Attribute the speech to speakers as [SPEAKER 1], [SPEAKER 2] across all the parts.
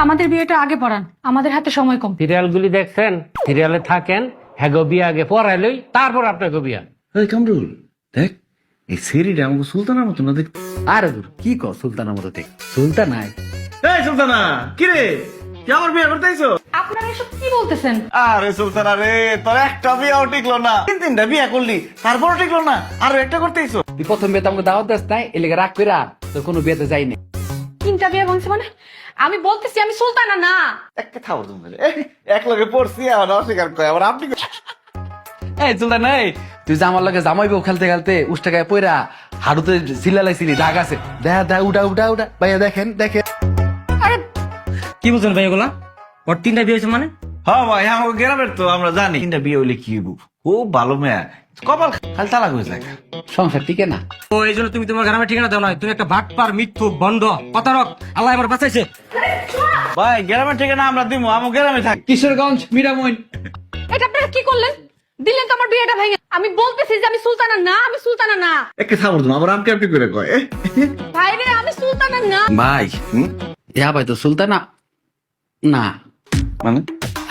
[SPEAKER 1] আমাদের বিয়েটা আগে পড়ান, আমাদের হাতে সময় কম।
[SPEAKER 2] সিরিয়ালগুলি দেখছেন, সিরিয়ালে থাকেন, হ্যাগো বিয়ে আগে পড়াইলই তারপর আপনাকে বিয়া।
[SPEAKER 3] এই কামরুল দেখ, এই সেরিটা আমাকে সুলতানের মতো না দেখ।
[SPEAKER 4] আরে দূর কি কর সুলতানের মতো দেখ, সুলতান নাই।
[SPEAKER 3] এই সুলতানা, কি রে তুই আমার বিয়ে করতে আইছো?
[SPEAKER 1] আপনারা এসব কি বলতেছেন?
[SPEAKER 3] আরে সুলতানা রে, তোর একটা বিয়েও টিকলো না, তিনটা বিয়ে করলি তারপরও টিকলো না, আরো একটা করতে আইছো।
[SPEAKER 4] তুই প্রথম বিয়েতে আমাকে দাওয়াত দিস নাই, এলাকা রাগ কইরা তোর কোনো বিয়েতে যাইনি।
[SPEAKER 1] তিনটা বিয়ে ভাঙছে মানে? আমি বলতেছি আমি সুলতানা না।
[SPEAKER 3] একটা থাও তুমি, এক লগে পড়ছি আর অস্বীকার করে আবার আপনি।
[SPEAKER 4] এই সুলতান এই, তুই যে আমার লগে জামাই বউ খেলতে খেলতে উষ্টা গায়ে পইরা হাড়ুতে চিল্লালাইছিলি, দাগ আছে, দেখা দেখা উঠা উঠা উঠা ভাইয়া দেখেন দেখেন।
[SPEAKER 1] আরে
[SPEAKER 2] কি বলছেন ভাই এগুলা? ওর তিনটা বিয়ে হয়েছে মানে?
[SPEAKER 3] হ্যাঁ ভাই, আমাকে গ্রামের তো আমরা জানি তিনটা বিয়ে হইলে কি হইব। খুব ভালো মেয়া, কপাল খালি তালাক হয়ে যায়।
[SPEAKER 4] সংসার টিকে না।
[SPEAKER 2] ও এই জন্য তুমি তোমার গ্রামের ঠিকানা দাও না, তুমি একটা ভাটপার মিথ্যুক বন্ধ প্রতারক। আল্লাহ এবার বাঁচাইছে।
[SPEAKER 3] ভাই গ্রামের ঠিকানা আমরা দিব, আমার গ্রামে থাকি।
[SPEAKER 4] কিশোরগঞ্জ মিরামইন।
[SPEAKER 1] এটা আপনারা কি করলেন? দিলেন তো আমার বিয়েটা ভেঙে। আমি বলতেছি যে আমি সুলতানা না, আমি সুলতানা না।
[SPEAKER 3] একটা থামো তুমি, আবার আমকে আমকে করে কয়।
[SPEAKER 1] ভাই রে, আমি সুলতানা না।
[SPEAKER 4] ভাই ইয়া ভাই তো সুলতানা না,
[SPEAKER 3] মানে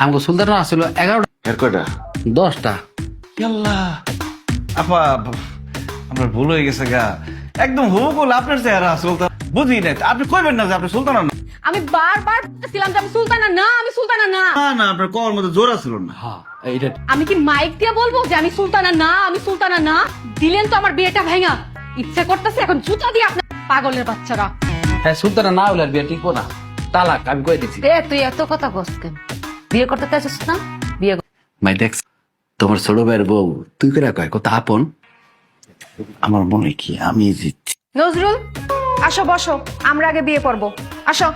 [SPEAKER 4] আমাকে সুলতানা আসলে 11টা
[SPEAKER 3] এর কয়টা?
[SPEAKER 4] 10টা।
[SPEAKER 3] আল্লাহ আপা, আপনার ভুল হয়ে গেছে গা, একদম হুবহুব আপনার চেহারা সুলতান। বুঝি না, আপনি কইবেন না যে আপনি সুলতানা না।
[SPEAKER 1] আমি বারবার বলতেছিলাম যে আমি সুলতানা না, আমি সুলতানা না।
[SPEAKER 3] না না, আপনার কর মধ্যে জোর ছিল না।
[SPEAKER 4] হ্যাঁ এইটা
[SPEAKER 1] আমি কি মাইক দিয়ে বলবো যে আমি সুলতানা না, আমি সুলতানা না? দিলেন তো আমার বিয়েটা ভেঙা। ইচ্ছা করতেছে এখন জুতা দিয়ে আপনার পাগলের বাচ্চারা।
[SPEAKER 4] হ্যাঁ সুলতানা না হলে আর বিয়ে টিকবো না, তালাক আমি কয়ে দিচ্ছি।
[SPEAKER 5] এ তুই এত কথা কস কেন? বিয়ে করতে চাইছিস না? বিয়ে
[SPEAKER 4] ভাই দেখ, তোমার ছোট ভাইয়ের বউ তুই করে কয় কত আপন।
[SPEAKER 3] আমার মনে কি আমি জিতছি।
[SPEAKER 6] নজরুল, আসো বসো, আমরা আগে বিয়ে করবো, আসো।